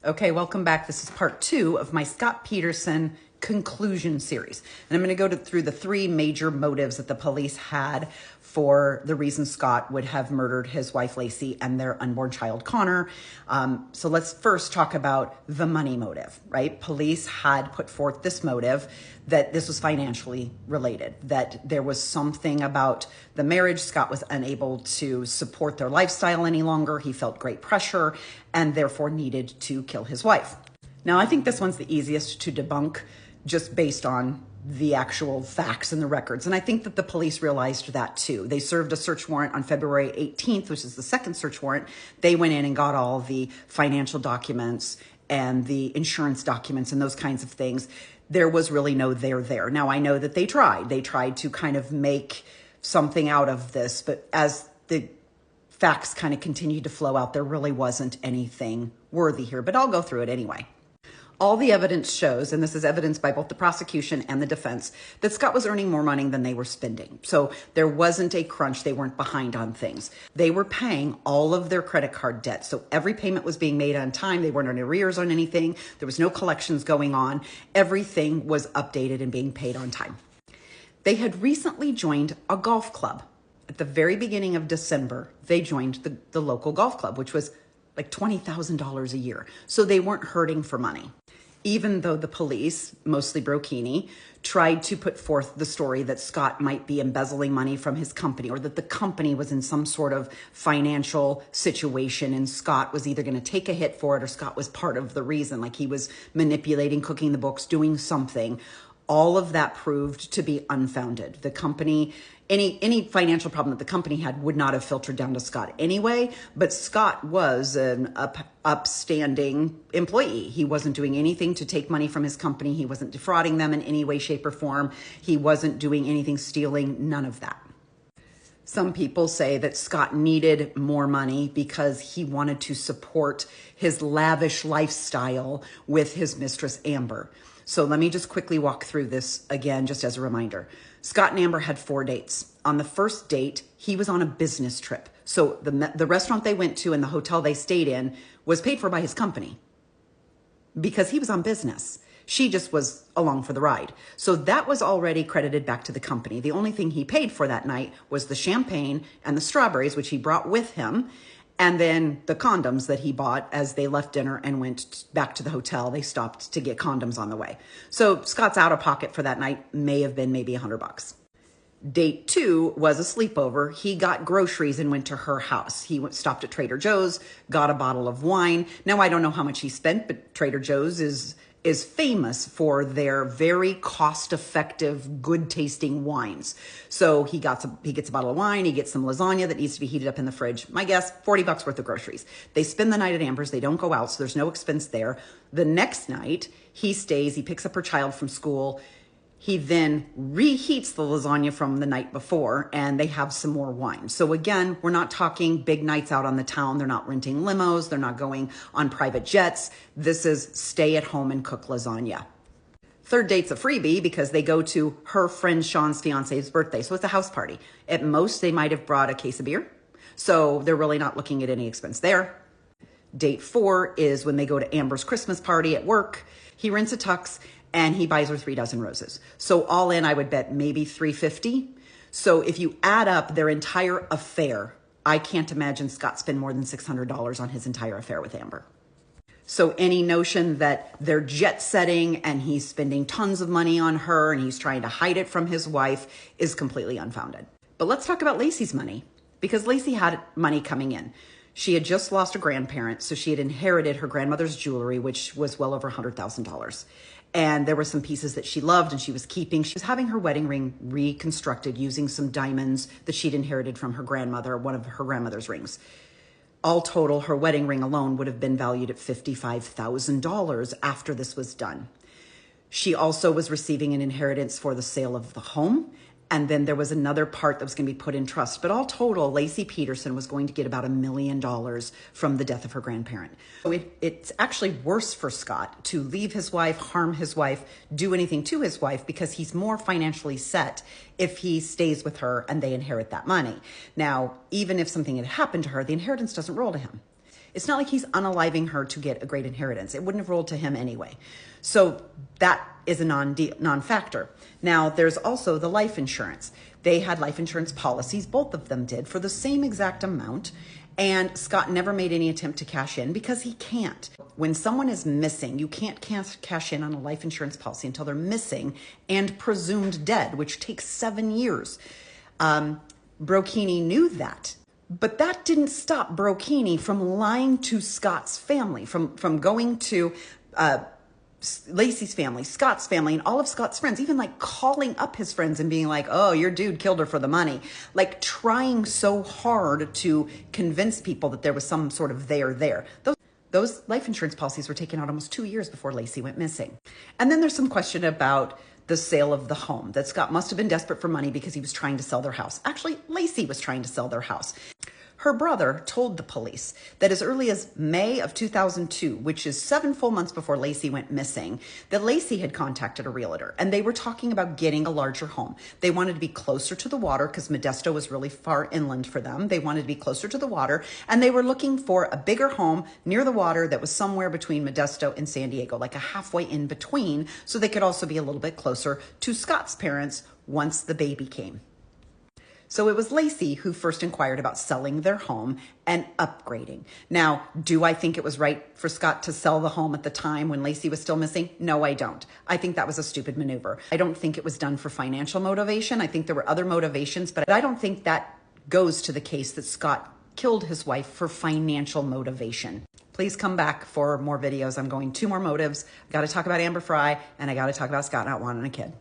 Okay, welcome back. This is part 2 of my Scott Peterson conclusion series. And I'm going to go through the 3 major motives that the police had for the reason Scott would have murdered his wife, Lacey, and their unborn child, Connor. So let's first talk about the money motive, right? Police had put forth this motive that this was financially related, that there was something about the marriage. Scott was unable to support their lifestyle any longer. He felt great pressure and therefore needed to kill his wife. Now, I think this one's the easiest to debunk just based on the actual facts and the records. And I think that the police realized that too. They served a search warrant on February 18th, which is the second search warrant. They went in and got all the financial documents and the insurance documents and those kinds of things. There was really no there. Now, I know that they tried to kind of make something out of this, but as the facts kind of continued to flow out, there really wasn't anything worthy here, but I'll go through it anyway. All the evidence shows, and this is evidenced by both the prosecution and the defense, that Scott was earning more money than they were spending. So there wasn't a crunch. They weren't behind on things. They were paying all of their credit card debt. So every payment was being made on time. They weren't in arrears on anything. There was no collections going on. Everything was updated and being paid on time. They had recently joined a golf club. At the very beginning of December, they joined the local golf club, which was like $20,000 a year. So they weren't hurting for money. Even though the police, mostly Brokini, tried to put forth the story that Scott might be embezzling money from his company or that the company was in some sort of financial situation and Scott was either going to take a hit for it or Scott was part of the reason, like he was manipulating, cooking the books, doing something. All of that proved to be unfounded. The company, any financial problem that the company had would not have filtered down to Scott anyway, but Scott was an upstanding employee. He wasn't doing anything to take money from his company. He wasn't defrauding them in any way, shape, or form. He wasn't doing anything stealing, none of that. Some people say that Scott needed more money because he wanted to support his lavish lifestyle with his mistress, Amber. So let me just quickly walk through this again, just as a reminder. Scott and Amber had 4 dates. On the first date, he was on a business trip. So the restaurant they went to and the hotel they stayed in was paid for by his company because he was on business. She just was along for the ride. So that was already credited back to the company. The only thing he paid for that night was the champagne and the strawberries, which he brought with him. And then the condoms that he bought as they left dinner and went back to the hotel. They stopped to get condoms on the way. So Scott's out of pocket for that night may have been maybe $100. Date 2 was a sleepover. He got groceries and went to her house. He stopped at Trader Joe's, got a bottle of wine. Now, I don't know how much he spent, but Trader Joe's is famous for their very cost-effective, good-tasting wines. So he gets a bottle of wine, he gets some lasagna that needs to be heated up in the fridge. My guess, $40 worth of groceries. They spend the night at Amber's. They don't go out, so there's no expense there. The next night, he stays. He picks up her child from school. He then reheats the lasagna from the night before, and they have some more wine. So again, we're not talking big nights out on the town. They're not renting limos. They're not going on private jets. This is stay at home and cook lasagna. Third date's a freebie because they go to her friend Sean's fiance's birthday. So it's a house party. At most, they might have brought a case of beer. So they're really not looking at any expense there. Date 4 is when they go to Amber's Christmas party at work. He rents a tux and he buys her 3 dozen roses. So all in, I would bet maybe $350. So if you add up their entire affair, I can't imagine Scott spent more than $600 on his entire affair with Amber. So any notion that they're jet setting and he's spending tons of money on her and he's trying to hide it from his wife is completely unfounded. But let's talk about Lacey's money, because Lacey had money coming in. She had just lost a grandparent, so she had inherited her grandmother's jewelry, which was well over $100,000. And there were some pieces that she loved and she was keeping. She was having her wedding ring reconstructed using some diamonds that she'd inherited from her grandmother, one of her grandmother's rings. All total, her wedding ring alone would have been valued at $55,000 after this was done. She also was receiving an inheritance for the sale of the home. And then there was another part that was going to be put in trust. But all total, Lacey Peterson was going to get about $1 million from the death of her grandparent. So it's actually worse for Scott to leave his wife, harm his wife, do anything to his wife, because he's more financially set if he stays with her and they inherit that money. Now, even if something had happened to her, the inheritance doesn't roll to him. It's not like he's unaliving her to get a great inheritance. It wouldn't have rolled to him anyway. So that is a non-factor. Now, there's also the life insurance. They had life insurance policies, both of them did, for the same exact amount. And Scott never made any attempt to cash in because he can't. When someone is missing, you can't cash in on a life insurance policy until they're missing and presumed dead, which takes 7 years. Brocchini knew that. But that didn't stop Brocchini from lying to Scott's family, from going to Lacey's family, Scott's family, and all of Scott's friends, even like calling up his friends and being like, oh, your dude killed her for the money. Like trying so hard to convince people that there was some sort of there. Those life insurance policies were taken out almost 2 years before Lacey went missing. And then there's some question about the sale of the home, that Scott must have been desperate for money because he was trying to sell their house. Actually, Lacey was trying to sell their house. Her brother told the police that as early as May of 2002, which is 7 full months before Lacey went missing, that Lacey had contacted a realtor and they were talking about getting a larger home. They wanted to be closer to the water because Modesto was really far inland for them. They wanted to be closer to the water and they were looking for a bigger home near the water that was somewhere between Modesto and San Diego, like a halfway in between, so they could also be a little bit closer to Scott's parents once the baby came. So it was Lacey who first inquired about selling their home and upgrading. Now, do I think it was right for Scott to sell the home at the time when Lacey was still missing? No, I don't. I think that was a stupid maneuver. I don't think it was done for financial motivation. I think there were other motivations, but I don't think that goes to the case that Scott killed his wife for financial motivation. Please come back for more videos. I'm going 2 more motives. I got to talk about Amber Fry and I got to talk about Scott not wanting a kid.